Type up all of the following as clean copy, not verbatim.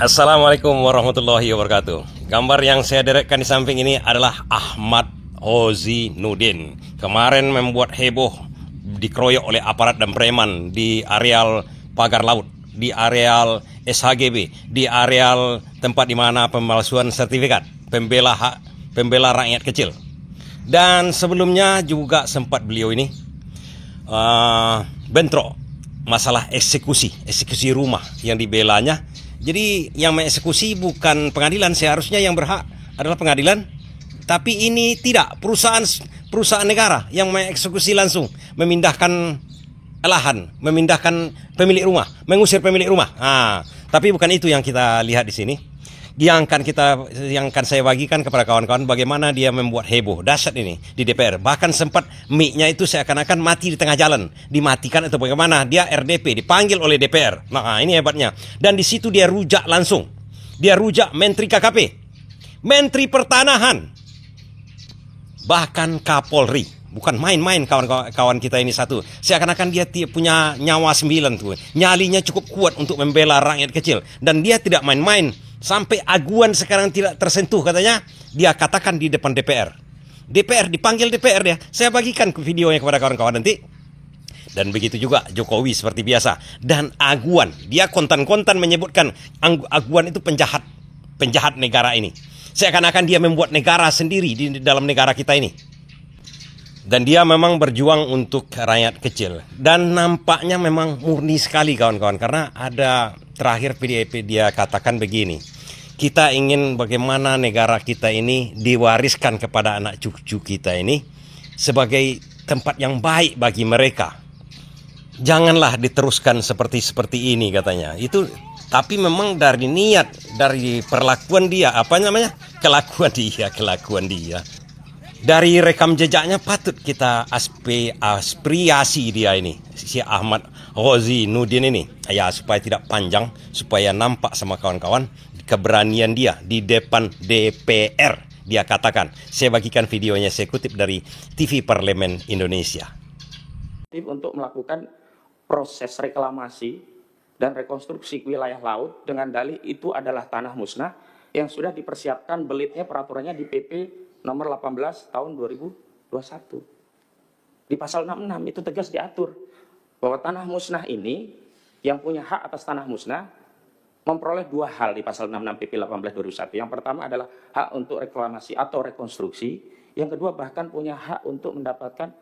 Assalamualaikum warahmatullahi wabarakatuh. Gambar yang saya derekkan di samping ini adalah Ahmad Ozi Nudin. Kemarin membuat heboh, dikeroyok oleh aparat dan preman di areal pagar laut, di areal SHGB, di areal tempat di mana pemalsuan sertifikat pembela rakyat kecil. Dan sebelumnya juga sempat beliau ini bentrok masalah eksekusi rumah yang dibelanya. Jadi yang mengeksekusi bukan pengadilan, seharusnya yang berhak adalah pengadilan, tapi ini tidak, perusahaan negara yang mengeksekusi langsung, memindahkan lahan, memindahkan pemilik rumah, mengusir pemilik rumah. Tapi bukan itu yang kita lihat di sini. Yang akan saya bagikan kepada kawan-kawan bagaimana dia membuat heboh dahsyat ini di DPR. Bahkan sempat mic-nya itu seakan-akan mati di tengah jalan, dimatikan atau bagaimana. Dia RDP, dipanggil oleh DPR. Nah, ini hebatnya. Dan di situ dia rujak langsung. Dia rujak Menteri KKP, Menteri Pertanahan, bahkan Kapolri. Bukan main-main kawan kita ini satu. Seakan-akan dia punya nyawa 9 tuh. Nyalinya cukup kuat untuk membela rakyat kecil. Dan dia tidak main-main. Sampai aguan sekarang tidak tersentuh katanya. Dia katakan di depan DPR. Dipanggil DPR dia. Saya bagikan videonya kepada kawan-kawan nanti. Dan begitu juga Jokowi seperti biasa. Dan aguan. Dia kontan-kontan menyebutkan aguan itu penjahat negara ini. Seakan-akan dia membuat negara sendiri di dalam negara kita ini. Dan dia memang berjuang untuk rakyat kecil. Dan nampaknya memang murni sekali kawan-kawan. Karena ada terakhir PDIP dia katakan begini. Kita ingin bagaimana negara kita ini diwariskan kepada anak cucu kita ini sebagai tempat yang baik bagi mereka. Janganlah diteruskan seperti ini katanya. Itu tapi memang dari niat, dari perlakuan dia, kelakuan dia. Dari rekam jejaknya patut kita aspirasi dia ini, si Ahmad Ozi Nudin ini. Ya, supaya tidak panjang, supaya nampak sama kawan-kawan keberanian dia di depan DPR. Dia katakan, saya bagikan videonya, saya kutip dari TV Parlemen Indonesia. Untuk melakukan proses reklamasi dan rekonstruksi wilayah laut dengan dalih itu adalah tanah musnah yang sudah dipersiapkan belitnya peraturannya di PP nomor 18 tahun 2021. Di pasal 66 itu tegas diatur bahwa tanah musnah ini, yang punya hak atas tanah musnah memperoleh 2 hal di pasal 66 PP 18 2001. Yang pertama adalah hak untuk reklamasi atau rekonstruksi. Yang kedua bahkan punya hak untuk mendapatkan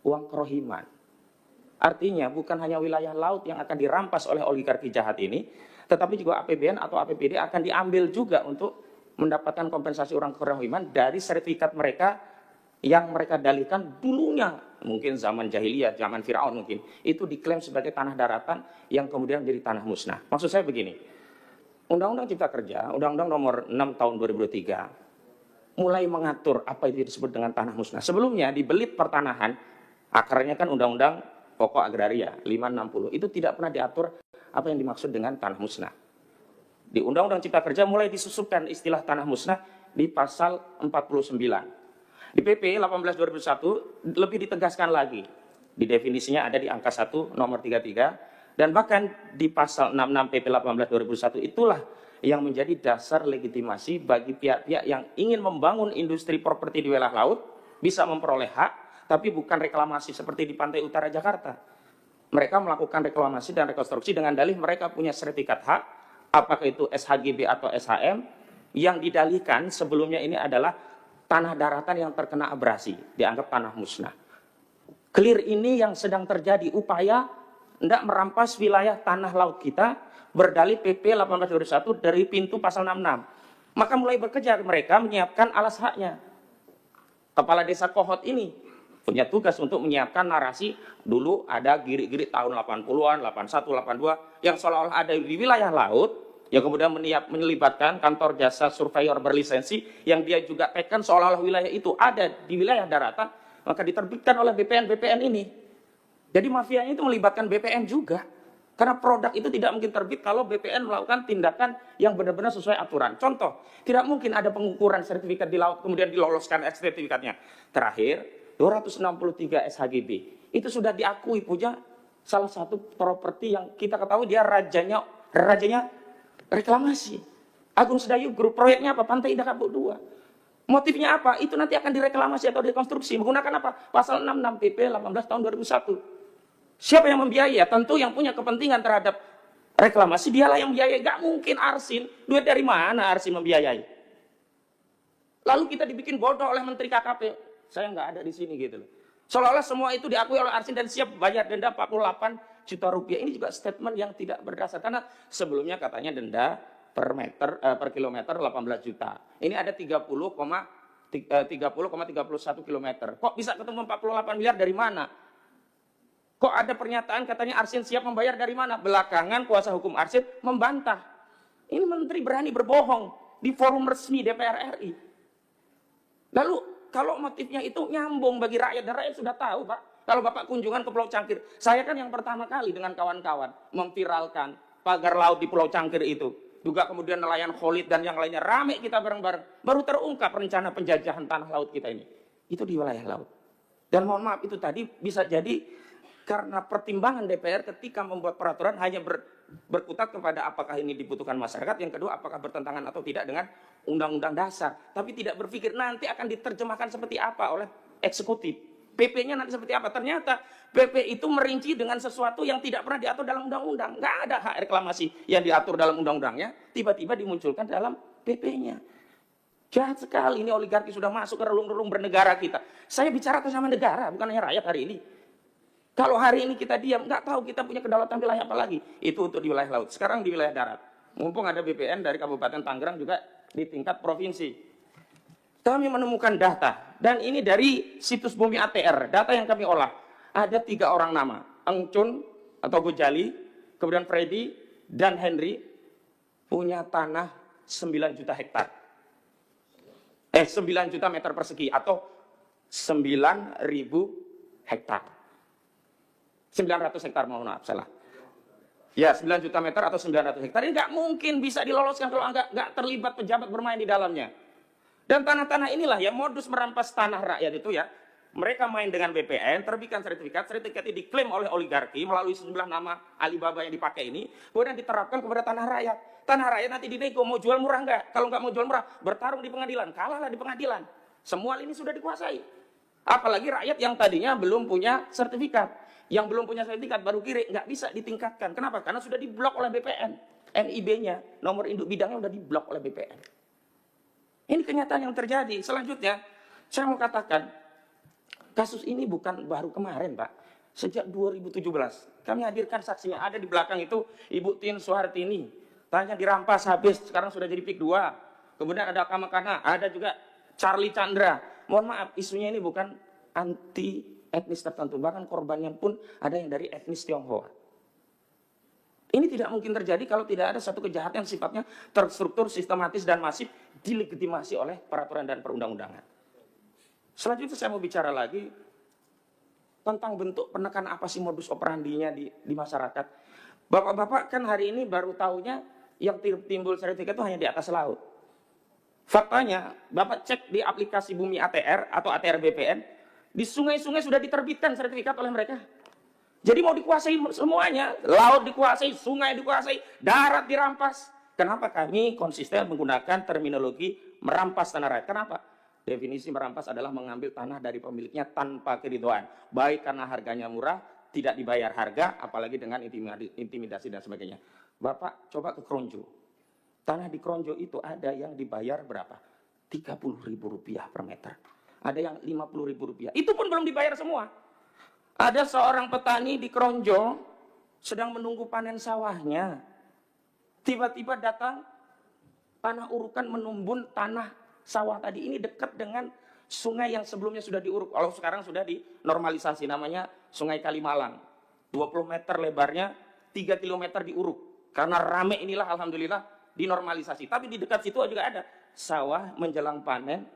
uang kerohiman. Artinya bukan hanya wilayah laut yang akan dirampas oleh oligarki jahat ini, tetapi juga APBN atau APBD akan diambil juga untuk mendapatkan kompensasi uang kerohiman dari sertifikat mereka yang mereka dalihkan dulunya, mungkin zaman jahiliyah, zaman Firaun mungkin, itu diklaim sebagai tanah daratan yang kemudian menjadi tanah musnah. Maksud saya begini, Undang-Undang Cipta Kerja, Undang-Undang nomor 6 tahun 2003, mulai mengatur apa itu disebut dengan tanah musnah. Sebelumnya di belit pertanahan, akarnya kan Undang-Undang Pokok Agraria 560, itu tidak pernah diatur apa yang dimaksud dengan tanah musnah. Di Undang-Undang Cipta Kerja mulai disusupkan istilah tanah musnah di pasal 49. Di PP 18 2001 lebih ditegaskan lagi. Di definisinya ada di angka 1 nomor 33 dan bahkan di pasal 66 PP 18 2001 itulah yang menjadi dasar legitimasi bagi pihak-pihak yang ingin membangun industri properti di wilayah laut bisa memperoleh hak, tapi bukan reklamasi seperti di pantai utara Jakarta. Mereka melakukan reklamasi dan rekonstruksi dengan dalih mereka punya sertifikat hak, apakah itu SHGB atau SHM, yang didalihkan sebelumnya ini adalah tanah daratan yang terkena abrasi, dianggap tanah musnah. Clear ini yang sedang terjadi, upaya hendak merampas wilayah tanah laut kita, berdalih PP 1821 dari pintu pasal 66. Maka mulai bekerja mereka menyiapkan alas haknya. Kepala Desa Kohot ini punya tugas untuk menyiapkan narasi, dulu ada girik-girik tahun 80-an, 81, 82, yang seolah-olah ada di wilayah laut, yang kemudian melibatkan kantor jasa surveyor berlisensi yang dia juga tekan seolah-olah wilayah itu ada di wilayah daratan, maka diterbitkan oleh BPN ini. Jadi mafianya itu melibatkan BPN juga. Karena produk itu tidak mungkin terbit kalau BPN melakukan tindakan yang benar-benar sesuai aturan. Contoh, tidak mungkin ada pengukuran sertifikat di laut kemudian diloloskan sertifikatnya. Terakhir, 263 SHGB itu sudah diakui punya salah satu properti yang kita ketahui dia rajanya reklamasi. Agung Sedayu Group, proyeknya apa? Pantai Indah Kapuk 2. Motifnya apa? Itu nanti akan direklamasi atau direkonstruksi. Menggunakan apa? Pasal 66 PP 18 tahun 2001. Siapa yang membiayai? Tentu yang punya kepentingan terhadap reklamasi, dialah yang membiayai. Gak mungkin Arsin. Duit dari mana Arsin membiayai? Lalu kita dibikin bodoh oleh Menteri KKP. Saya nggak ada di sini gitu loh. Seolah-olah semua itu diakui oleh Arsin dan siap bayar denda 48 juta rupiah. Ini juga statement yang tidak berdasar. Karena sebelumnya katanya denda per meter per kilometer 18 juta. Ini ada 30,31 kilometer. Kok bisa ketemu 48 miliar dari mana? Kok ada pernyataan katanya Arsin siap membayar dari mana? Belakangan kuasa hukum Arsin membantah. Ini menteri berani berbohong di forum resmi DPR RI. Lalu kalau motifnya itu nyambung bagi rakyat, dan rakyat sudah tahu, Pak. Kalau Bapak kunjungan ke Pulau Cangkir, saya kan yang pertama kali dengan kawan-kawan memviralkan pagar laut di Pulau Cangkir itu. Juga kemudian nelayan Khalid dan yang lainnya, rame kita bareng-bareng. Baru terungkap rencana penjajahan tanah laut kita ini. Itu di wilayah laut. Dan mohon maaf, itu tadi bisa jadi karena pertimbangan DPR ketika membuat peraturan hanya berkutat kepada apakah ini dibutuhkan masyarakat, yang kedua apakah bertentangan atau tidak dengan undang-undang dasar. Tapi tidak berpikir nanti akan diterjemahkan seperti apa oleh eksekutif. PP-nya nanti seperti apa. Ternyata PP itu merinci dengan sesuatu yang tidak pernah diatur dalam undang-undang. Nggak ada hak reklamasi yang diatur dalam undang-undangnya, tiba-tiba dimunculkan dalam PP-nya. Jahat sekali, ini oligarki sudah masuk ke relung-relung bernegara kita. Saya bicara sama negara, bukan hanya rakyat hari ini. Kalau hari ini kita diam, nggak tahu kita punya kedaulatan wilayah apa lagi. Itu untuk di wilayah laut. Sekarang di wilayah darat. Mumpung ada BPN dari Kabupaten Tangerang juga di tingkat provinsi. Kami menemukan data. Dan ini dari situs Bumi ATR. Data yang kami olah. Ada 3 orang nama. Engcun atau Gojali, kemudian Freddy, dan Henry. Punya tanah 9 juta hektar. 9 juta meter persegi. Atau 9.000 hektar. 900 hektar, mohon maaf, salah. Ya, 9 juta meter atau 900 hektar. Ini nggak mungkin bisa diloloskan kalau nggak terlibat pejabat bermain di dalamnya. Dan tanah-tanah inilah yang modus merampas tanah rakyat itu ya. Mereka main dengan BPN, terbitkan sertifikat ini diklaim oleh oligarki melalui sejumlah nama Alibaba yang dipakai ini, kemudian diterapkan kepada tanah rakyat. Tanah rakyat nanti dinego, mau jual murah nggak? Kalau nggak mau jual murah, bertarung di pengadilan, kalahlah di pengadilan. Semua ini sudah dikuasai. Apalagi rakyat yang tadinya belum punya sertifikat. Yang belum punya sertifikat baru kiri, nggak bisa ditingkatkan. Kenapa? Karena sudah diblok oleh BPN. NIB-nya, nomor induk bidangnya sudah diblok oleh BPN. Ini kenyataan yang terjadi. Selanjutnya, saya mau katakan, kasus ini bukan baru kemarin, Pak. Sejak 2017. Kami hadirkan saksinya. Ada di belakang itu Ibu Tin Soehartini. Tanya dirampas habis, sekarang sudah jadi PIK 2. Kemudian ada Kamakana, ada juga Charlie Chandra. Mohon maaf, isunya ini bukan anti etnis tertentu, bahkan korbannya pun ada yang dari etnis Tionghoa. Ini tidak mungkin terjadi kalau tidak ada satu kejahatan yang sifatnya terstruktur, sistematis, dan masif dilegitimasi oleh peraturan dan perundang-undangan. Selanjutnya saya mau bicara lagi tentang bentuk penekan apa sih modus operandinya di masyarakat. Bapak-bapak kan hari ini baru tahunya yang timbul sertifikat itu hanya di atas laut. Faktanya, Bapak cek di aplikasi Bumi ATR atau ATR BPN, di sungai-sungai sudah diterbitkan sertifikat oleh mereka. Jadi mau dikuasai semuanya, laut dikuasai, sungai dikuasai, darat dirampas. Kenapa kami konsisten menggunakan terminologi merampas tanah rakyat? Kenapa? Definisi merampas adalah mengambil tanah dari pemiliknya tanpa keridhaan. Baik karena harganya murah, tidak dibayar harga, apalagi dengan intimidasi dan sebagainya. Bapak coba ke Kronjo. Tanah di Kronjo itu ada yang dibayar berapa? Rp30.000 per meter. Ada yang Rp50.000. Itu pun belum dibayar semua. Ada seorang petani di Kronjo sedang menunggu panen sawahnya. Tiba-tiba datang tanah urukan menumbun tanah sawah tadi. Ini dekat dengan sungai yang sebelumnya sudah diuruk. Kalau sekarang sudah dinormalisasi, namanya Sungai Kalimalang. 20 meter lebarnya, 3 kilometer diuruk. Karena rame inilah alhamdulillah dinormalisasi. Tapi di dekat situ juga ada sawah menjelang panen,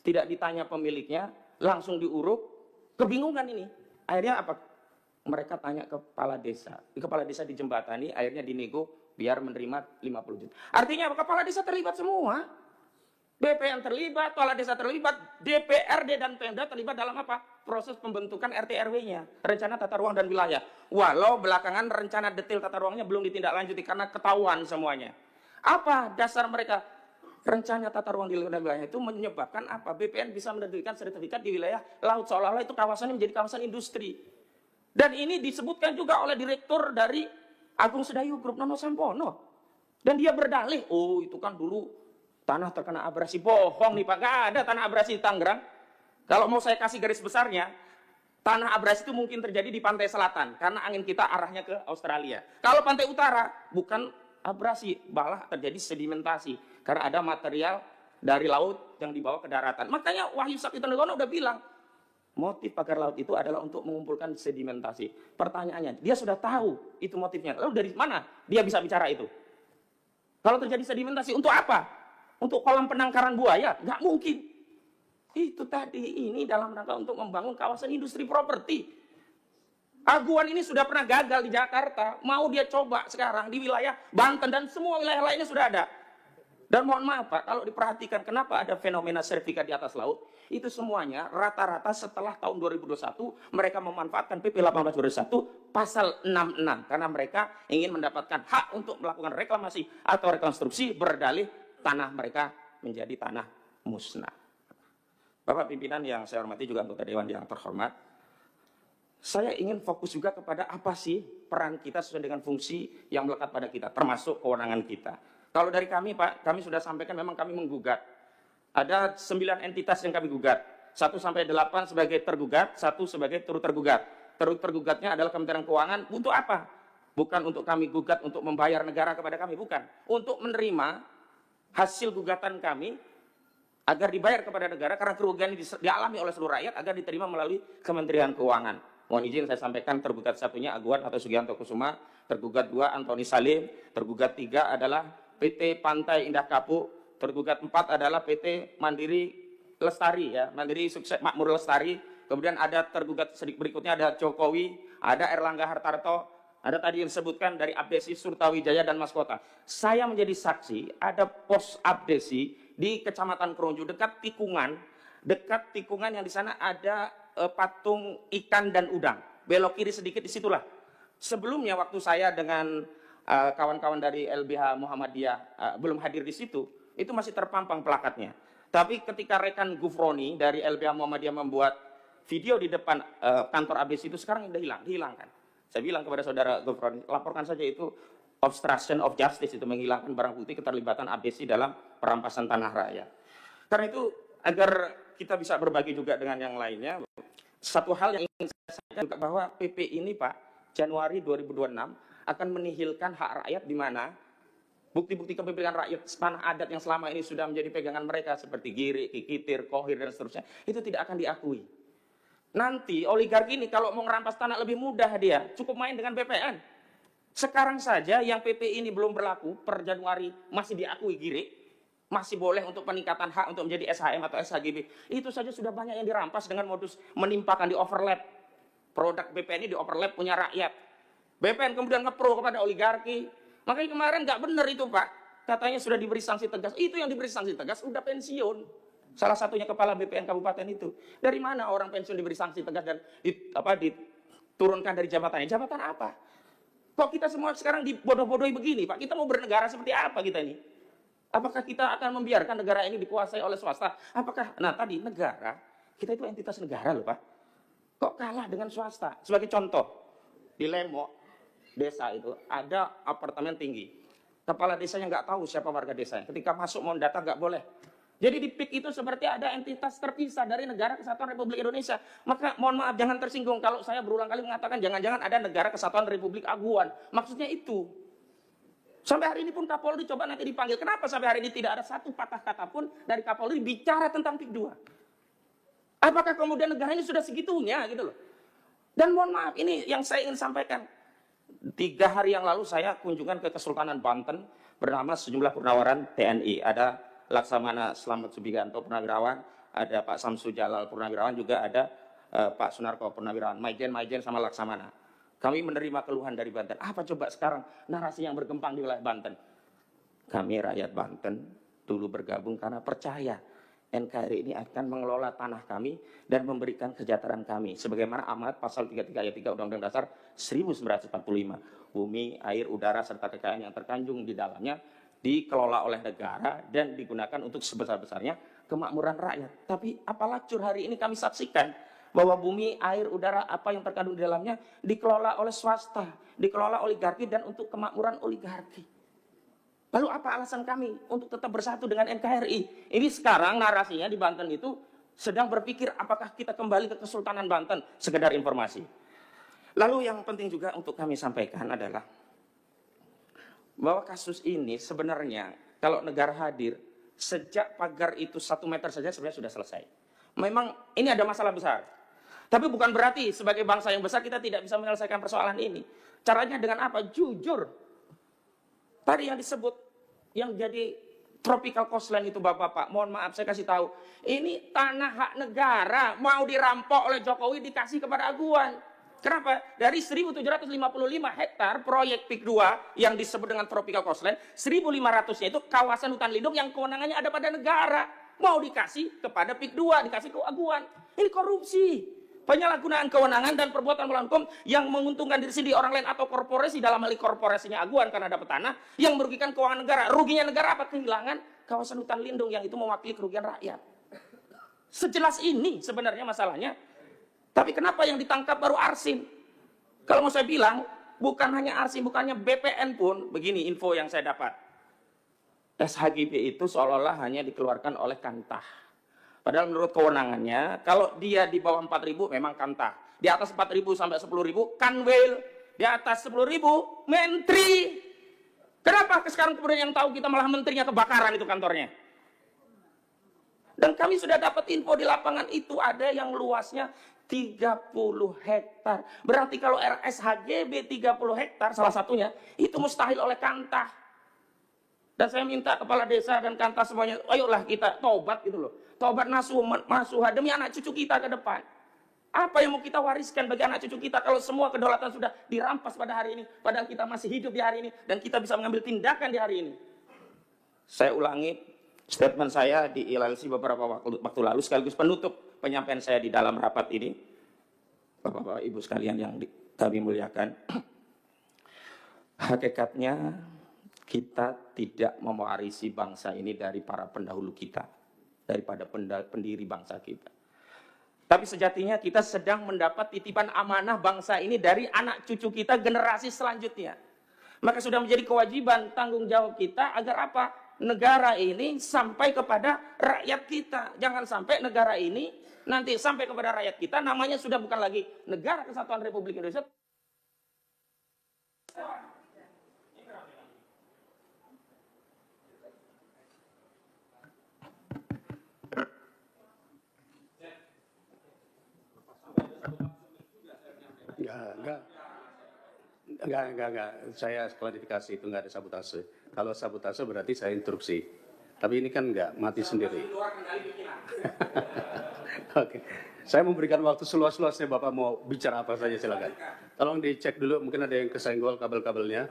tidak ditanya pemiliknya, langsung diuruk. Kebingungan ini. Akhirnya apa? Mereka tanya ke kepala desa. Kepala desa dijembatani, akhirnya dinego biar menerima 50 juta. Artinya kepala desa terlibat semua. BPN terlibat, kepala desa terlibat, DPRD dan Pemda terlibat dalam apa? Proses pembentukan RT/RW-nya, rencana tata ruang dan wilayah. Walau belakangan rencana detail tata ruangnya belum ditindaklanjuti karena ketahuan semuanya. Apa dasar mereka? Rencana tata ruang di wilayah itu menyebabkan apa? BPN bisa menerbitkan sertifikat di wilayah laut, seolah-olah itu kawasannya menjadi kawasan industri. Dan ini disebutkan juga oleh direktur dari Agung Sedayu Group, Nono Sampono. Dan dia berdalih, oh itu kan dulu tanah terkena abrasi. Bohong nih Pak, gak ada tanah abrasi di Tangerang. Kalau mau saya kasih garis besarnya, tanah abrasi itu mungkin terjadi di pantai selatan, karena angin kita arahnya ke Australia. Kalau pantai utara, bukan abrasi, malah terjadi sedimentasi. Karena ada material dari laut yang dibawa ke daratan. Makanya Wahyu Saktitonegoro udah bilang, motif pagar laut itu adalah untuk mengumpulkan sedimentasi. Pertanyaannya, dia sudah tahu itu motifnya. Lalu dari mana dia bisa bicara itu? Kalau terjadi sedimentasi, untuk apa? Untuk kolam penangkaran buaya? Nggak mungkin. Itu tadi, ini dalam rangka untuk membangun kawasan industri properti. Aguan ini sudah pernah gagal di Jakarta. Mau dia coba sekarang di wilayah Banten dan semua wilayah lainnya sudah ada. Dan mohon maaf Pak, kalau diperhatikan kenapa ada fenomena sertifikat di atas laut, itu semuanya rata-rata setelah tahun 2021 mereka memanfaatkan PP 1821 pasal 66 karena mereka ingin mendapatkan hak untuk melakukan reklamasi atau rekonstruksi berdalih tanah mereka menjadi tanah musnah. Bapak pimpinan yang saya hormati, juga anggota dewan yang terhormat, saya ingin fokus juga kepada apa sih peran kita sesuai dengan fungsi yang melekat pada kita, termasuk kewenangan kita. Kalau dari kami Pak, kami sudah sampaikan memang kami menggugat. Ada 9 entitas yang kami gugat. 1 sampai 8 sebagai tergugat, 1 sebagai turut tergugat. Turut tergugatnya adalah Kementerian Keuangan. Untuk apa? Bukan untuk kami gugat untuk membayar negara kepada kami, bukan. Untuk menerima hasil gugatan kami agar dibayar kepada negara karena kerugian ini dialami oleh seluruh rakyat agar diterima melalui Kementerian Keuangan. Mohon izin saya sampaikan tergugat 1-nya Aguan atau Sugianto Kusuma, tergugat 2 Antoni Salim, tergugat 3 adalah PT Pantai Indah Kapuk, tergugat 4 adalah PT Mandiri Lestari, ya, Mandiri Sukses Makmur Lestari. Kemudian ada tergugat berikutnya ada Jokowi, ada Erlangga Hartarto, ada tadi yang disebutkan dari Abdesi Surtawijaya dan Mas Kota. Saya menjadi saksi ada pos Abdesi di Kecamatan Kronju dekat tikungan yang di sana ada patung ikan dan udang. Belok kiri sedikit di situlah. Sebelumnya waktu saya dengan kawan-kawan dari LBH Muhammadiyah belum hadir di situ, itu masih terpampang plakatnya. Tapi ketika rekan Gufroni dari LBH Muhammadiyah membuat video di depan kantor ABS itu, sekarang udah dihilangkan. Saya bilang kepada saudara Gufroni, laporkan saja itu obstruction of justice, itu menghilangkan barang bukti keterlibatan ABS dalam perampasan tanah rakyat. Karena itu agar kita bisa berbagi juga dengan yang lainnya, satu hal yang ingin saya sampaikan juga bahwa PP ini Pak, Januari 2026 akan menihilkan hak rakyat di mana bukti-bukti kepemilikan rakyat tanah adat yang selama ini sudah menjadi pegangan mereka seperti Giri, Kikitir, Kohir dan seterusnya itu tidak akan diakui. Nanti oligarki ini kalau mau merampas tanah lebih mudah, dia cukup main dengan BPN. Sekarang saja yang PP ini belum berlaku per Januari masih diakui Giri, masih boleh untuk peningkatan hak untuk menjadi SHM atau SHGB. Itu saja sudah banyak yang dirampas dengan modus menimpakan, di overlap. Produk BPN ini di overlap punya rakyat. BPN kemudian ngepro kepada oligarki. Makanya kemarin nggak benar itu Pak. Katanya sudah diberi sanksi tegas. Itu yang diberi sanksi tegas udah pensiun. Salah satunya kepala BPN kabupaten itu. Dari mana orang pensiun diberi sanksi tegas dan diturunkan dari jabatannya? Jabatan apa? Kok kita semua sekarang dibodoh-bodohi begini Pak? Kita mau bernegara seperti apa kita ini? Apakah kita akan membiarkan negara ini dikuasai oleh swasta? Apakah, nah tadi negara, kita itu entitas negara loh Pak. Kok kalah dengan swasta? Sebagai contoh, di Lemok, desa itu ada apartemen tinggi. Kepala desanya nggak tahu siapa warga desanya. Ketika masuk mau data nggak boleh. Jadi di PIK itu seperti ada entitas terpisah dari Negara Kesatuan Republik Indonesia. Maka mohon maaf jangan tersinggung kalau saya berulang kali mengatakan jangan-jangan ada Negara Kesatuan Republik Aguan. Maksudnya itu. Sampai hari ini pun Kapolri coba nanti dipanggil. Kenapa sampai hari ini tidak ada satu patah kata pun dari Kapolri bicara tentang PIK 2? Apakah kemudian negara ini sudah segitunya gitu loh? Dan mohon maaf ini yang saya ingin sampaikan. 3 hari yang lalu saya kunjungan ke Kesultanan Banten bernama sejumlah purnawaran TNI. Ada Laksamana Slamet Subianto Purnawirawan, ada Pak Samsu Jalal Purnawirawan, juga ada Pak Sunarko Purnawirawan, Maijen sama Laksamana. Kami menerima keluhan dari Banten. Apa coba sekarang narasi yang berkembang di wilayah Banten? Kami rakyat Banten dulu bergabung karena percaya NKRI ini akan mengelola tanah kami dan memberikan kesejahteraan kami. Sebagaimana amanat pasal 33 ayat 3 Undang-Undang Dasar 1945. Bumi, air, udara, serta kekayaan yang terkandung di dalamnya dikelola oleh negara dan digunakan untuk sebesar-besarnya kemakmuran rakyat. Tapi apalah cur hari ini kami saksikan bahwa bumi, air, udara, apa yang terkandung di dalamnya dikelola oleh swasta, dikelola oligarki dan untuk kemakmuran oligarki. Lalu apa alasan kami untuk tetap bersatu dengan NKRI? Ini sekarang narasinya di Banten itu sedang berpikir apakah kita kembali ke Kesultanan Banten, sekedar informasi. Lalu yang penting juga untuk kami sampaikan adalah bahwa kasus ini sebenarnya kalau negara hadir, sejak pagar itu 1 meter saja sebenarnya sudah selesai. Memang ini ada masalah besar. Tapi bukan berarti sebagai bangsa yang besar kita tidak bisa menyelesaikan persoalan ini. Caranya dengan apa? Jujur. Tadi yang disebut, yang jadi tropical coastline itu Bapak-Bapak, mohon maaf saya kasih tahu. Ini tanah hak negara, mau dirampok oleh Jokowi dikasih kepada Aguan. Kenapa? Dari 1.755 hektar proyek PIK 2 yang disebut dengan tropical coastline, 1.500-nya itu kawasan hutan lindung yang kewenangannya ada pada negara. Mau dikasih kepada PIK 2, dikasih ke Aguan. Ini korupsi. Penyalahgunaan kewenangan dan perbuatan melawan hukum yang menguntungkan diri sendiri, orang lain atau korporasi, dalam hal korporasinya Aguan karena dapat tanah, yang merugikan keuangan negara. Ruginya negara apa? Kehilangan kawasan hutan lindung yang itu mewakili kerugian rakyat. Sejelas ini sebenarnya masalahnya. Tapi kenapa yang ditangkap baru Arsin? Kalau mau saya bilang, bukan hanya Arsin, bukannya BPN pun, begini info yang saya dapat. SHGB itu seolah-olah hanya dikeluarkan oleh Kantah. Padahal menurut kewenangannya, kalau dia di bawah 4.000 memang Kantah. Di atas 4.000 sampai 10.000 Kanwil. Di atas 10.000 Menteri. Kenapa sekarang kemudian yang tahu kita malah menterinya kebakaran itu kantornya? Dan kami sudah dapat info di lapangan itu ada yang luasnya 30 hektar. Berarti kalau RSHGB 30 hektar salah satunya itu mustahil oleh Kantah. Dan saya minta kepala desa dan Kantah semuanya, ayolah kita tobat gitu loh. Tobat nasuha demi anak cucu kita ke depan. Apa yang mau kita wariskan bagi anak cucu kita kalau semua kedaulatan sudah dirampas pada hari ini, padahal kita masih hidup di hari ini dan kita bisa mengambil tindakan di hari ini. Saya ulangi statement saya di ILLC beberapa waktu lalu sekaligus penutup penyampaian saya di dalam rapat ini. Bapak-bapak, Ibu sekalian yang kami muliakan. Hakikatnya kita tidak mewarisi bangsa ini dari para pendahulu kita, daripada pendiri bangsa kita. Tapi sejatinya kita sedang mendapat titipan amanah bangsa ini dari anak cucu kita generasi selanjutnya. Maka sudah menjadi kewajiban tanggung jawab kita agar apa? Negara ini sampai kepada rakyat kita. Jangan sampai negara ini nanti sampai kepada rakyat kita namanya sudah bukan lagi Negara Kesatuan Republik Indonesia. Enggak. Saya klarifikasi itu enggak ada sabotase. Kalau sabotase berarti saya instruksi. Tapi ini kan enggak, mati sendiri. Oke. Saya memberikan waktu seluas-luasnya, Bapak mau bicara apa saja silakan. Tolong dicek dulu, mungkin ada yang kesenggol kabel-kabelnya.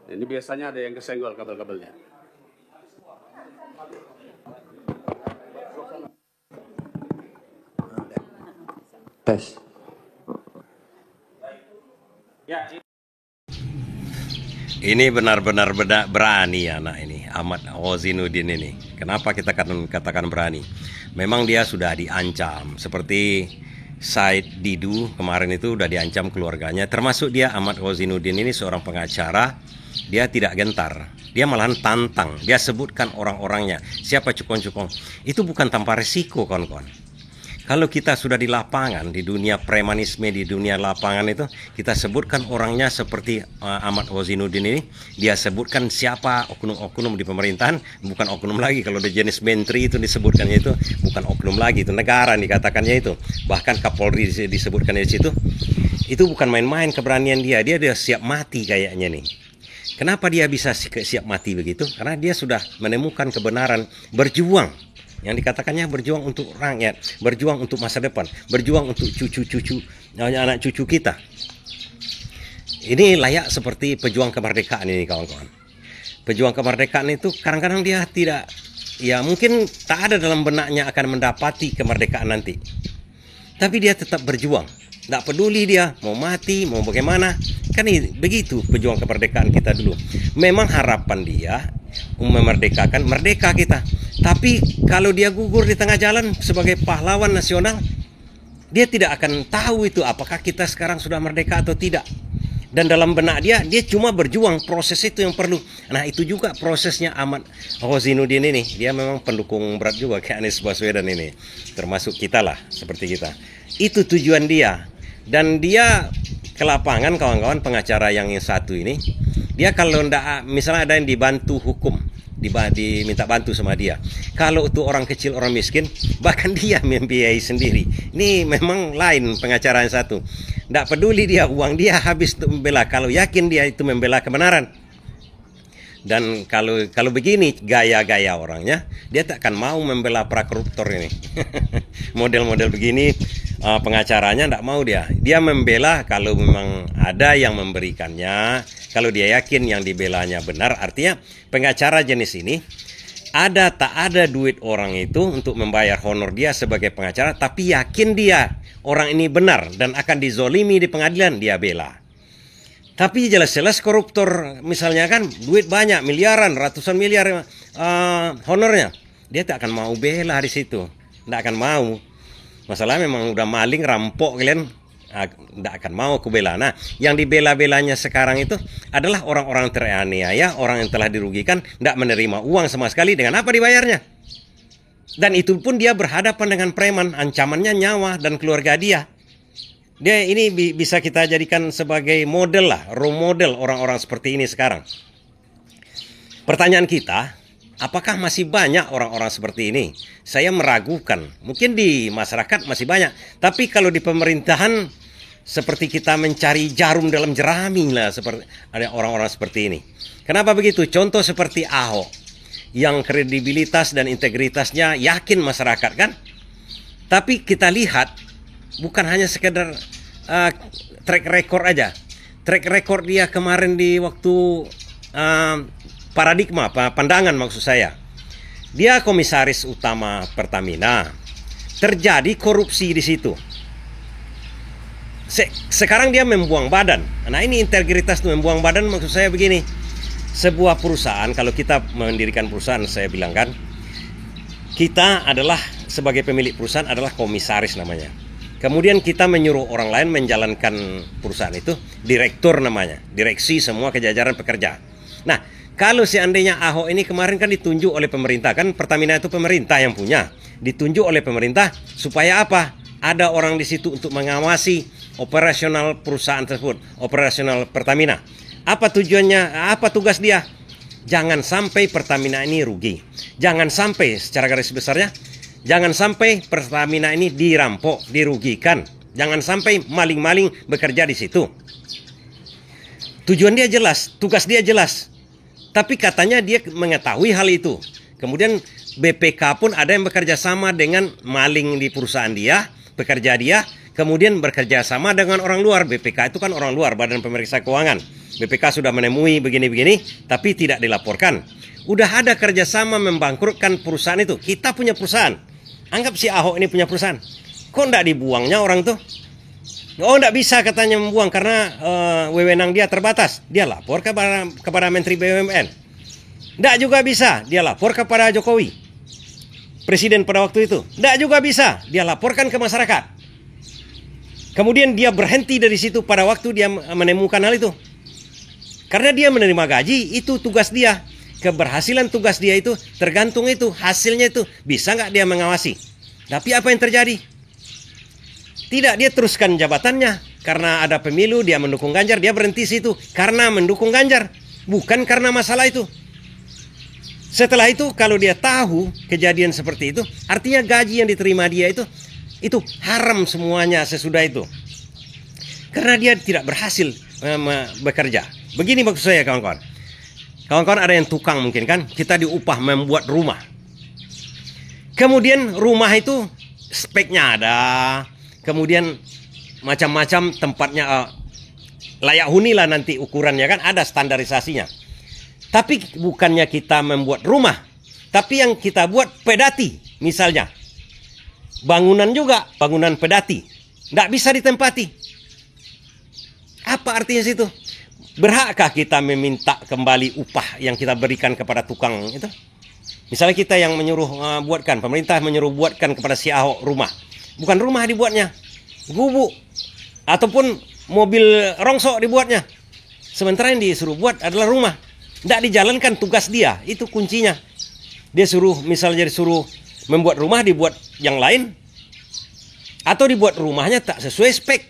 Ini biasanya ada yang kesenggol kabel-kabelnya. Tes. Ini benar-benar berani anak ini, Ahmad Ozinuddin ini. Kenapa kita katakan berani? Memang dia sudah diancam, seperti Said Didu kemarin itu sudah diancam keluarganya. Termasuk dia, Ahmad Ozinuddin ini seorang pengacara, dia tidak gentar. Dia malahan tantang, dia sebutkan orang-orangnya, siapa cukong-cukong. Itu bukan tanpa resiko, kawan-kawan. Kalau kita sudah di lapangan, di dunia premanisme, di dunia lapangan itu, kita sebutkan orangnya seperti Ahmad Ozinuddin ini, dia sebutkan siapa oknum-oknum di pemerintahan, bukan oknum lagi. Kalau di jenis menteri itu disebutkannya itu, bukan oknum lagi, itu negara dikatakannya itu. Bahkan Kapolri disebutkan di situ. Itu bukan main-main keberanian dia siap mati kayaknya nih. Kenapa dia bisa siap mati begitu? Karena dia sudah menemukan kebenaran, berjuang. Yang dikatakannya berjuang untuk rakyat, berjuang untuk masa depan, berjuang untuk cucu-cucu, anak cucu kita. Ini layak seperti pejuang kemerdekaan ini, kawan-kawan. Pejuang kemerdekaan itu kadang-kadang dia tidak, ya mungkin tak ada dalam benaknya akan mendapati kemerdekaan nanti. Tapi dia tetap berjuang. Tidak peduli dia mau mati, mau bagaimana. Kan begitu pejuang kemerdekaan kita dulu. Memang harapan dia memerdekakan, merdeka kita. Tapi kalau dia gugur di tengah jalan sebagai pahlawan nasional, dia tidak akan tahu itu apakah kita sekarang sudah merdeka atau tidak. Dan dalam benak dia cuma berjuang, proses itu yang perlu. Nah itu juga prosesnya Ahmad Hozinuddin ini. Dia memang pendukung berat juga kayak Anies Baswedan ini. Termasuk kita lah, seperti kita. Itu tujuan dia. Dan dia ke lapangan, kawan-kawan pengacara yang satu ini. Dia kalau ndak, misalnya ada yang dibantu hukum, diminta bantu sama dia. Kalau itu orang kecil, orang miskin, bahkan dia membiayai sendiri. Ini memang lain pengacara yang satu. Tidak peduli dia, uang dia habis untuk membela. Kalau yakin dia itu membela kebenaran. Dan kalau begini gaya-gaya orangnya, dia tak akan mau membela para koruptor ini. Model-model begini pengacaranya tidak mau dia. Dia membela kalau memang ada yang memberikannya. Kalau dia yakin yang dibelanya benar, artinya pengacara jenis ini tak ada duit orang itu untuk membayar honor dia sebagai pengacara, tapi yakin dia orang ini benar dan akan dizolimi di pengadilan, dia bela. Tapi jelas-jelas koruptor misalnya kan duit banyak, miliaran, ratusan miliar honornya, dia tak akan mau bela di situ, tidak akan mau. Masalahnya memang udah maling, rampok kalian, tidak akan mau aku bela. Nah, yang dibela-belanya sekarang itu adalah orang-orang teraniaya, orang yang telah dirugikan, tidak menerima uang sama sekali. Dengan apa dibayarnya? Dan itu pun dia berhadapan dengan preman, ancamannya nyawa dan keluarga dia. Dia ini bisa kita jadikan sebagai model lah, role model orang-orang seperti ini sekarang. Pertanyaan kita, apakah masih banyak orang-orang seperti ini? Saya meragukan. Mungkin di masyarakat masih banyak, tapi kalau di pemerintahan seperti kita mencari jarum dalam jerami lah, seperti ada orang-orang seperti ini. Kenapa begitu? Contoh seperti Ahok yang kredibilitas dan integritasnya yakin masyarakat kan? Tapi kita lihat bukan hanya sekedar track record aja. Track record dia kemarin di waktu paradigma, pandangan maksud saya. Dia komisaris utama Pertamina. Terjadi korupsi di situ. Sekarang dia membuang badan. Nah ini integritas itu membuang badan, maksud saya begini. Sebuah perusahaan, kalau kita mendirikan perusahaan, saya bilang kan, kita adalah sebagai pemilik perusahaan adalah komisaris namanya. Kemudian kita menyuruh orang lain menjalankan perusahaan itu, direktur namanya, direksi semua kejajaran pekerja. Nah, kalau seandainya Ahok ini kemarin kan ditunjuk oleh pemerintah, kan Pertamina itu pemerintah yang punya, ditunjuk oleh pemerintah supaya apa? Ada orang di situ untuk mengawasi operasional perusahaan tersebut, operasional Pertamina. Apa tujuannya? Apa tugas dia? Jangan sampai Pertamina ini rugi. Jangan sampai, secara garis besarnya, jangan sampai Pertamina ini dirampok, dirugikan. Jangan sampai maling-maling bekerja di situ. Tujuan dia jelas, tugas dia jelas. Tapi katanya dia mengetahui hal itu. Kemudian BPK pun ada yang bekerja sama dengan maling di perusahaan dia, bekerja dia, kemudian bekerja sama dengan orang luar. BPK itu kan orang luar, Badan Pemeriksa Keuangan. BPK sudah menemui begini-begini, tapi tidak dilaporkan. Udah ada kerjasama membangkrutkan perusahaan itu. Kita punya perusahaan. Anggap si Ahok ini punya perusahaan. Kok enggak dibuangnya orang tuh? Oh, enggak bisa katanya membuang karena wewenang dia terbatas. Dia lapor kepada Menteri BUMN. Enggak juga bisa. Dia lapor kepada Jokowi, Presiden pada waktu itu. Enggak juga bisa. Dia laporkan ke masyarakat. Kemudian dia berhenti dari situ pada waktu dia menemukan hal itu. Karena dia menerima gaji, itu tugas dia. Keberhasilan tugas dia itu tergantung itu, hasilnya itu. Bisa nggak dia mengawasi? Tapi apa yang terjadi? Tidak, dia teruskan jabatannya. Karena ada pemilu, dia mendukung Ganjar, dia berhenti situ. Karena mendukung Ganjar, bukan karena masalah itu. Setelah itu, kalau dia tahu kejadian seperti itu, artinya gaji yang diterima dia itu haram semuanya sesudah itu. Karena dia tidak berhasil bekerja. Begini maksud saya kawan-kawan. Kawan-kawan ada yang tukang mungkin kan. Kita diupah membuat rumah. Kemudian rumah itu speknya ada. Kemudian macam-macam tempatnya layak huni lah nanti ukurannya kan. Ada standarisasinya. Tapi bukannya kita membuat rumah. Tapi yang kita buat pedati misalnya. Bangunan juga, bangunan pedati. Nggak bisa ditempati. Apa artinya situ? Berhakkah kita meminta kembali upah yang kita berikan kepada tukang itu? Misalnya kita yang menyuruh buatkan, pemerintah menyuruh buatkan kepada si Ahok rumah. Bukan rumah dibuatnya, gubuk ataupun mobil rongsok dibuatnya. Sementara yang disuruh buat adalah rumah. Tidak dijalankan tugas dia, itu kuncinya. Dia suruh, misalnya disuruh membuat rumah, dibuat yang lain. Atau dibuat rumahnya tak sesuai spek.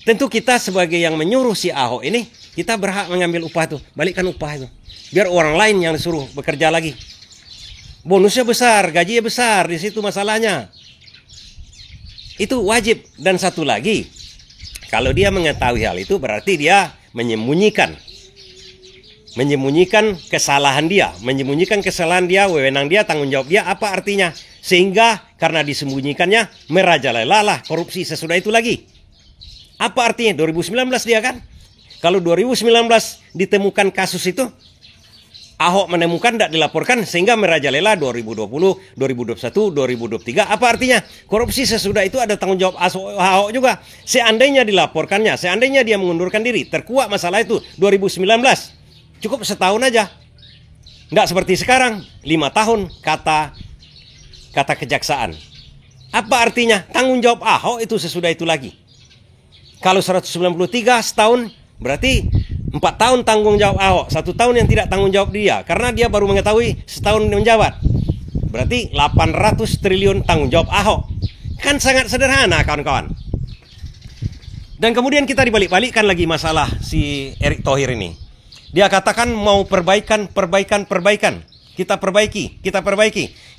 Tentu kita sebagai yang menyuruh si Ahok ini, kita berhak mengambil upah itu. Balikkan upah itu. Biar orang lain yang disuruh bekerja lagi. Bonusnya besar, gajinya besar, di situ masalahnya. Itu wajib. Dan satu lagi, kalau dia mengetahui hal itu berarti dia menyembunyikan kesalahan dia, wewenang dia, tanggung jawab dia, apa artinya? Sehingga karena disembunyikannya merajalelalah korupsi sesudah itu lagi. Apa artinya? 2019 dia kan? Kalau 2019 ditemukan kasus itu, Ahok menemukan, tidak dilaporkan, sehingga merajalela 2020, 2021, 2023. Apa artinya? Korupsi sesudah itu ada tanggung jawab Ahok juga. Seandainya dilaporkannya, seandainya dia mengundurkan diri, terkuak masalah itu 2019. Cukup setahun aja. Tidak seperti sekarang, 5 tahun kata kejaksaan. Apa artinya? Tanggung jawab Ahok itu sesudah itu lagi. Kalau 193 setahun, berarti 4 tahun tanggung jawab Ahok, 1 tahun yang tidak tanggung jawab dia, karena dia baru mengetahui setahun menjabat. Berarti 800 triliun tanggung jawab Ahok. Kan sangat sederhana, kawan-kawan. Dan kemudian kita dibalik-balikkan lagi masalah si Erick Thohir ini. Dia katakan mau perbaikan. Kita perbaiki.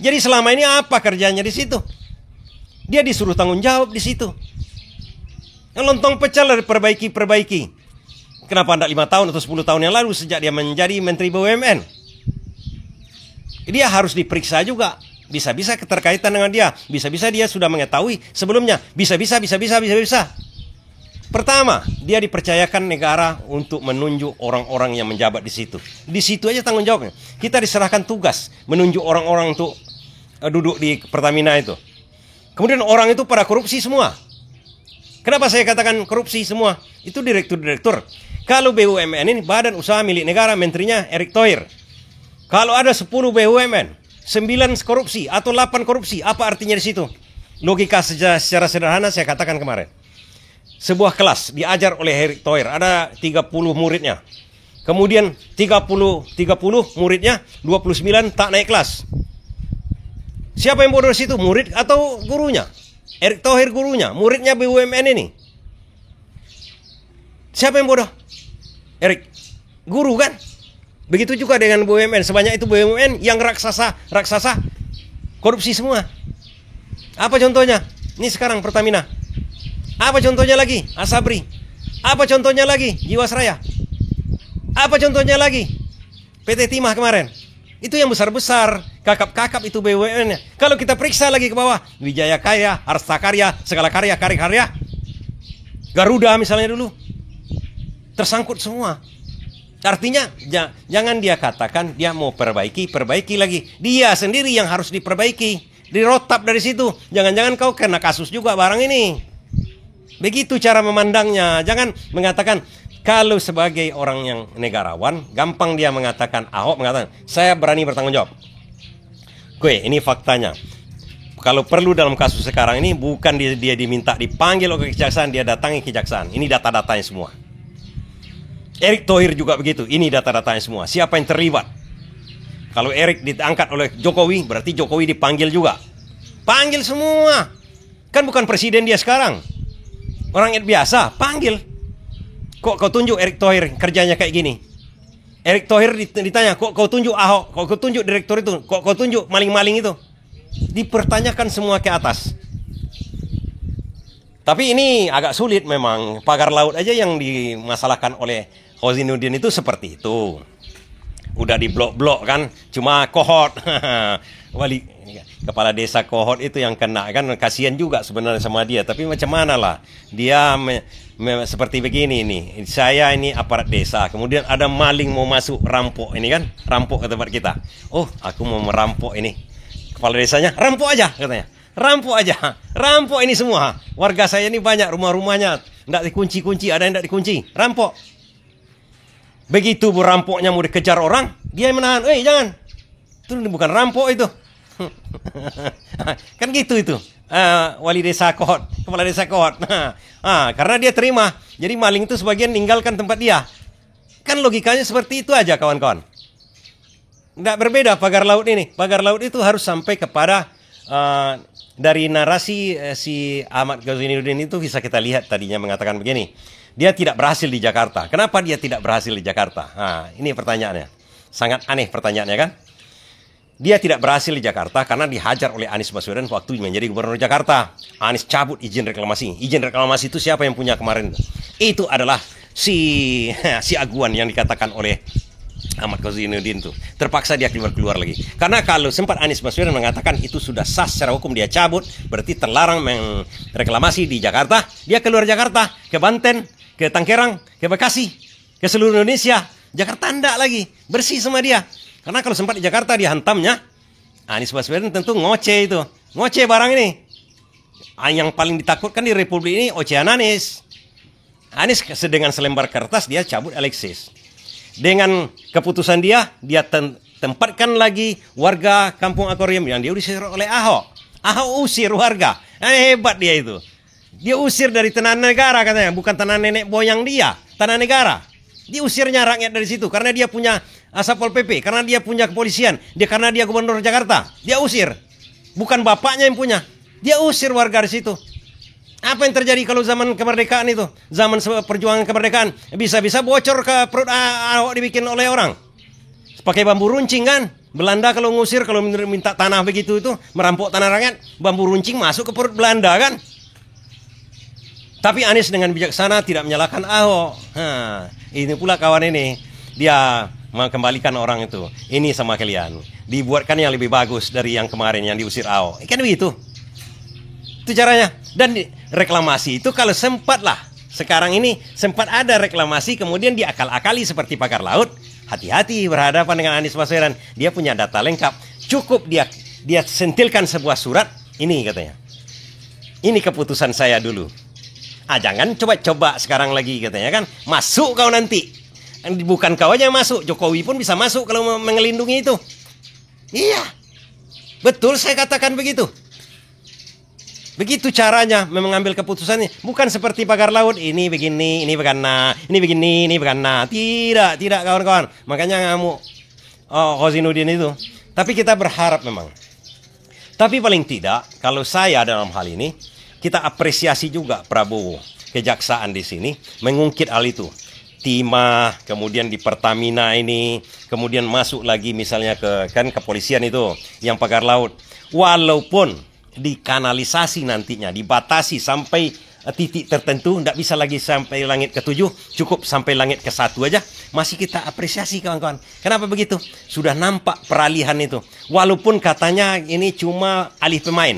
Jadi selama ini apa kerjanya di situ? Dia disuruh tanggung jawab di situ. Lontong pecel dari perbaiki. Kenapa tidak 5 tahun atau 10 tahun yang lalu sejak dia menjadi Menteri BUMN? Dia harus diperiksa juga. Bisa-bisa keterkaitan dengan dia. Bisa-bisa dia sudah mengetahui sebelumnya. Bisa-bisa. Pertama, dia dipercayakan negara untuk menunjuk orang-orang yang menjabat di situ. Di situ aja tanggung jawabnya. Kita diserahkan tugas menunjuk orang-orang untuk duduk di Pertamina itu. Kemudian orang itu pada korupsi semua. Kenapa saya katakan korupsi semua? Itu direktur-direktur. Kalau BUMN ini badan usaha milik negara, menterinya Erick Thohir. Kalau ada 10 BUMN, 9 korupsi atau 8 korupsi, apa artinya di situ? Logika secara sederhana saya katakan kemarin. Sebuah kelas diajar oleh Erick Thohir, ada 30 muridnya. Kemudian 30 muridnya, 29 tak naik kelas. Siapa yang bodoh di situ? Murid atau gurunya? Erick Thohir gurunya, muridnya BUMN ini. Siapa yang bodoh? Erick, guru kan? Begitu juga dengan BUMN, sebanyak itu BUMN yang raksasa, korupsi semua. Apa contohnya? Ini sekarang Pertamina. Apa contohnya lagi? Asabri. Apa contohnya lagi? Jiwasraya. Apa contohnya lagi? PT Timah kemarin. Itu yang besar-besar, kakap-kakap itu BUMN-nya. Kalau kita periksa lagi ke bawah, Wijaya Karya, Harta Karya, Segala Karya, Karya, Garuda misalnya dulu, tersangkut semua. Artinya jangan dia katakan dia mau perbaiki lagi. Dia sendiri yang harus diperbaiki, dirotap dari situ. Jangan-jangan kau kena kasus juga barang ini. Begitu cara memandangnya. Jangan mengatakan, kalau sebagai orang yang negarawan, gampang dia mengatakan, Ahok mengatakan, saya berani bertanggung jawab. Oke, ini faktanya. Kalau perlu dalam kasus sekarang ini, bukan dia diminta dipanggil oleh kejaksaan, dia datangi kejaksaan. Ini data-datanya semua. Erick Thohir juga begitu, ini data-datanya semua. Siapa yang terlibat? Kalau Erick diangkat oleh Jokowi, berarti Jokowi dipanggil juga. Panggil semua. Kan bukan presiden dia sekarang. Orang biasa, panggil. Kok kau tunjuk Erick Thohir kerjanya kayak gini? Erick Thohir ditanya, kok kau tunjuk Ahok? Kok kau tunjuk direktur itu? Kok kau tunjuk maling-maling itu? Dipertanyakan semua ke atas. Tapi ini agak sulit memang. Pagar laut aja yang dimasalahkan oleh Hozinuddin itu seperti itu. Udah di blok-blok kan, cuma kohort. Wali kepala desa kohort itu yang kena kan, kasihan juga sebenarnya sama dia. Tapi macam mana lah, dia seperti begini nih. Saya ini aparat desa, kemudian ada maling mau masuk rampok ini kan, rampok ke tempat kita. Oh, aku mau merampok ini. Kepala desanya, rampok aja katanya. Rampok aja, rampok ini semua. Warga saya ini banyak rumah-rumahnya, tidak dikunci-kunci, ada yang tidak dikunci, rampok. Begitu rampoknya mau dikejar orang, dia yang menahan. Jangan. Itu bukan rampok itu. Kan gitu itu. Wali desa Kohot, kepala desa Kohot. Karena dia terima. Jadi maling itu sebagian ninggalkan tempat dia. Kan logikanya seperti itu aja kawan-kawan. Nggak berbeda pagar laut ini. Pagar laut itu harus sampai kepada dari narasi si Ahmad Ghazwanuddin itu bisa kita lihat tadinya mengatakan begini. Dia tidak berhasil di Jakarta. Kenapa dia tidak berhasil di Jakarta? Ini pertanyaannya. Sangat aneh pertanyaannya kan? Dia tidak berhasil di Jakarta karena dihajar oleh Anies Baswedan waktu menjadi gubernur Jakarta. Anies cabut izin reklamasi. Izin reklamasi itu siapa yang punya kemarin? Itu adalah si Aguan yang dikatakan oleh Ahmad Ghazwanuddin itu. Terpaksa dia keluar lagi. Karena kalau sempat Anies Baswedan mengatakan itu sudah sah secara hukum, dia cabut, berarti terlarang reklamasi di Jakarta. Dia keluar Jakarta, ke Banten, ke Tangerang, ke Bekasi, ke seluruh Indonesia. Jakarta enggak lagi, bersih sama dia. Karena kalau sempat di Jakarta dia hantamnya, Anies Baswedan tentu ngoceh itu. Ngoceh barang ini. Yang paling ditakutkan di Republik ini ocehan Anies. Anies dengan selembar kertas dia cabut Alexis. Dengan keputusan dia tempatkan lagi warga Kampung Akuarium yang dia diusir oleh Ahok. Ahok usir warga. Hebat dia itu. Dia usir dari tanah negara katanya, bukan tanah nenek moyang dia, tanah negara. Diusirnya rakyat dari situ karena dia punya Satpol PP, karena dia punya kepolisian, karena dia gubernur Jakarta. Dia usir. Bukan bapaknya yang punya. Dia usir warga dari situ. Apa yang terjadi kalau zaman kemerdekaan itu? Zaman perjuangan kemerdekaan. Bisa-bisa bocor ke perut Ahok dibikin oleh orang. Pakai bambu runcing kan? Belanda kalau ngusir, kalau minta tanah begitu itu, merampok tanah rakyat, bambu runcing masuk ke perut Belanda kan? Tapi Anies dengan bijaksana tidak menyalahkan Ahok. Ini pula kawan ini. Dia mengembalikan orang itu. Ini sama kalian. Dibuatkan yang lebih bagus dari yang kemarin yang diusir Ahok. Kan begitu. Itu caranya. Dan reklamasi itu kalau sempat lah. Sekarang ini sempat ada reklamasi kemudian diakal-akali seperti pagar laut. Hati-hati berhadapan dengan Anies Baswedan. Dia punya data lengkap. Cukup dia sentilkan sebuah surat. Ini katanya. Ini keputusan saya dulu. Jangan coba-coba sekarang lagi katanya kan. Masuk kau nanti. Bukan kau aja yang masuk. Jokowi pun bisa masuk kalau mengelindungi itu. Iya. Betul saya katakan begitu. Begitu caranya mengambil keputusannya. Bukan seperti pagar laut. Ini begini, ini begana. Ini begini, ini begana. Tidak kawan-kawan. Makanya ngamuk Ghazwanuddin itu. Tapi kita berharap memang. Tapi paling tidak, kalau saya dalam hal ini, kita apresiasi juga Prabowo, kejaksaan di sini mengungkit hal itu. Timah, kemudian di Pertamina ini, kemudian masuk lagi misalnya ke kepolisian itu yang pagar laut. Walaupun dikanalisasi nantinya, dibatasi sampai titik tertentu, tidak bisa lagi sampai langit ke-7, cukup sampai langit ke-1 aja, masih kita apresiasi kawan-kawan. Kenapa begitu? Sudah nampak peralihan itu. Walaupun katanya ini cuma alih pemain.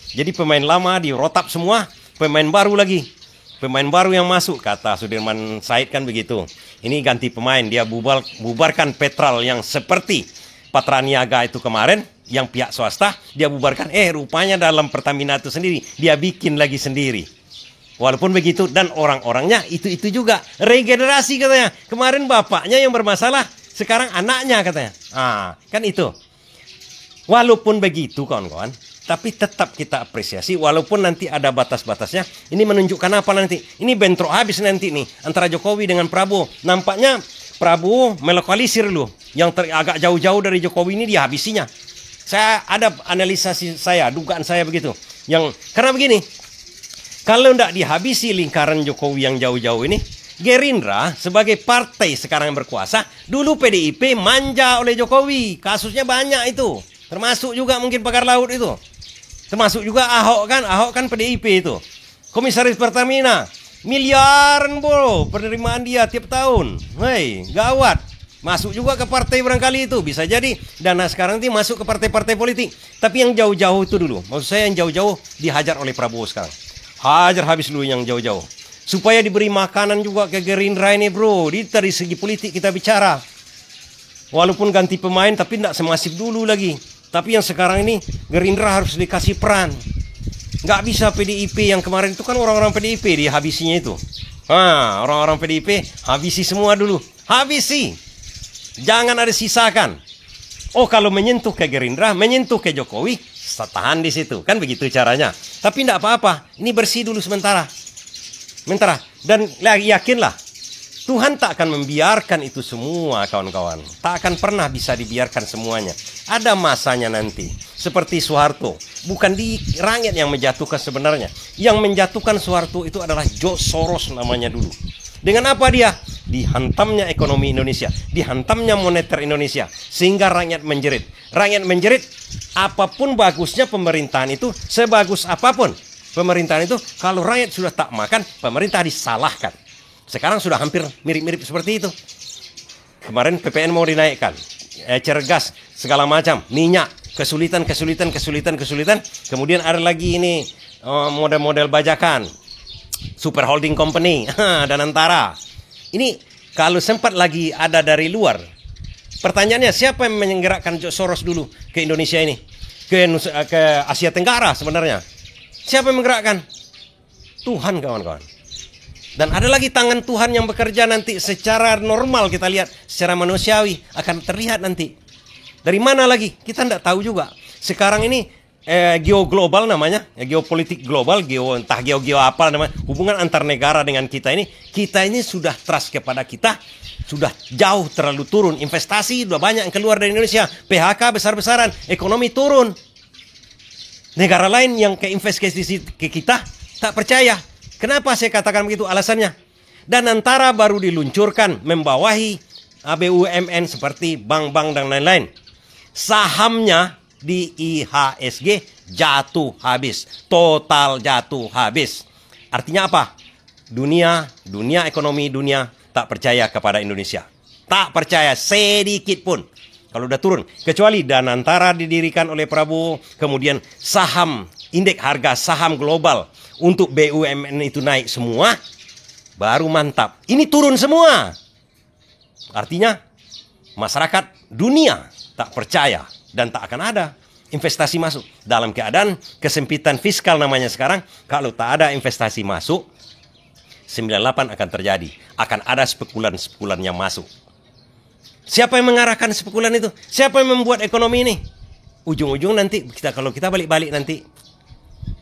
Jadi pemain lama dirotap semua, pemain baru lagi. Pemain baru yang masuk, kata Sudirman Said kan begitu. Ini ganti pemain, dia bubarkan Petral yang seperti Patraniaga itu kemarin, yang pihak swasta, dia bubarkan. Rupanya dalam Pertamina itu sendiri, dia bikin lagi sendiri. Walaupun begitu, dan orang-orangnya itu juga. Regenerasi katanya. Kemarin bapaknya yang bermasalah, sekarang anaknya katanya. Kan itu. Walaupun begitu kawan-kawan, tapi tetap kita apresiasi walaupun nanti ada batas-batasnya. Ini menunjukkan apa nanti? Ini bentrok habis nanti nih antara Jokowi dengan Prabowo. Nampaknya Prabowo melokalisir dulu. Yang agak jauh-jauh dari Jokowi ini dia habisinya. Saya ada analisa saya, dugaan saya begitu. Karena begini, kalau tidak dihabisi lingkaran Jokowi yang jauh-jauh ini, Gerindra sebagai partai sekarang yang berkuasa, dulu PDIP manja oleh Jokowi. Kasusnya banyak itu. Termasuk juga mungkin pagar laut itu. Termasuk juga Ahok kan PDIP itu. Komisaris Pertamina, miliaran bro penerimaan dia tiap tahun. Gawat. Masuk juga ke partai barangkali itu. Bisa jadi dana sekarang ini masuk ke partai-partai politik. Tapi yang jauh-jauh itu dulu. Maksud saya yang jauh-jauh dihajar oleh Prabowo sekarang. Hajar habis dulu yang jauh-jauh. Supaya diberi makanan juga ke Gerindra ini bro. Dari segi politik kita bicara. Walaupun ganti pemain tapi tidak semasif dulu lagi. Tapi yang sekarang ini Gerindra harus dikasih peran. Nggak bisa PDIP yang kemarin itu kan orang-orang PDIP dihabisinya itu. Orang-orang PDIP habisi semua dulu. Habisi. Jangan ada sisakan. Oh, kalau menyentuh ke Gerindra, menyentuh ke Jokowi, tahan di situ. Kan begitu caranya. Tapi tidak apa-apa. Ini bersih dulu sementara. Dan yakinlah, Tuhan tak akan membiarkan itu semua, kawan-kawan. Tak akan pernah bisa dibiarkan semuanya. Ada masanya nanti. Seperti Soeharto. Bukan di rakyat yang menjatuhkan sebenarnya. Yang menjatuhkan Soeharto itu adalah George Soros namanya dulu. Dengan apa dia? Dihantamnya ekonomi Indonesia, dihantamnya moneter Indonesia, sehingga rakyat menjerit. Rakyat menjerit, apapun bagusnya pemerintahan itu, sebagus apapun pemerintahan itu, kalau rakyat sudah tak makan, pemerintah disalahkan. Sekarang sudah hampir mirip-mirip seperti itu. Kemarin PPN mau dinaikkan, cergas segala macam, minyak, kesulitan. Kemudian ada lagi ini model-model bajakan, super holding company dan Antara. Ini kalau sempat lagi ada dari luar. Pertanyaannya, siapa yang menggerakkan George Soros dulu ke Indonesia ini? Ke Asia Tenggara sebenarnya. Siapa yang menggerakkan? Tuhan, kawan-kawan. Dan ada lagi tangan Tuhan yang bekerja nanti secara normal, kita lihat secara manusiawi akan terlihat nanti. Dari mana lagi? Kita tidak tahu juga. Sekarang ini geoglobal namanya, geopolitik global, entah geo apa namanya, hubungan antar negara dengan kita ini sudah trust kepada kita, sudah jauh terlalu turun. Investasi sudah banyak yang keluar dari Indonesia, PHK besar-besaran, ekonomi turun. Negara lain yang ke investasi ke kita tak percaya. Kenapa saya katakan begitu? Alasannya, dan Antara baru diluncurkan membawahi BUMN seperti bank-bank dan lain-lain. Sahamnya di IHSG jatuh habis, total jatuh habis. Artinya apa? Dunia ekonomi dunia tak percaya kepada Indonesia. Tak percaya sedikit pun. Kalau udah turun, kecuali Danantara didirikan oleh Prabowo, kemudian saham, indeks harga saham global untuk BUMN itu naik semua, baru mantap. Ini turun semua. Artinya masyarakat dunia tak percaya. Dan tak akan ada investasi masuk. Dalam keadaan kesempitan fiskal namanya sekarang, kalau tak ada investasi masuk, 98 akan terjadi. Akan ada spekulan-spekulan yang masuk. Siapa yang mengarahkan spekulan itu? Siapa yang membuat ekonomi ini? Ujung-ujung nanti, kalau kita balik-balik nanti,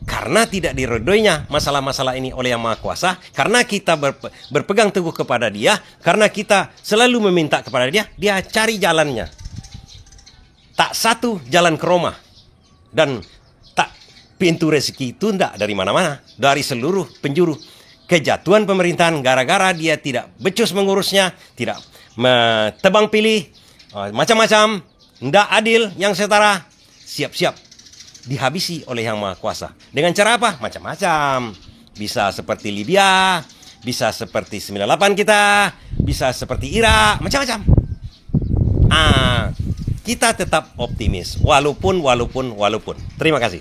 karena tidak diredoinya masalah-masalah ini oleh Yang Maha Kuasa, karena kita berpegang teguh kepada Dia, karena kita selalu meminta kepada Dia, Dia cari jalannya. Tak satu jalan ke Roma. Dan tak pintu rezeki itu tidak dari mana-mana. Dari seluruh penjuru. Kejatuhan pemerintahan gara-gara dia tidak becus mengurusnya. Tidak tebang pilih. Macam-macam. Tidak adil, yang setara. Siap-siap dihabisi oleh Yang Maha Kuasa. Dengan cara apa? Macam-macam. Bisa seperti Libya. Bisa seperti 98 kita. Bisa seperti Irak. Macam-macam. Kita tetap optimis, walaupun. Terima kasih.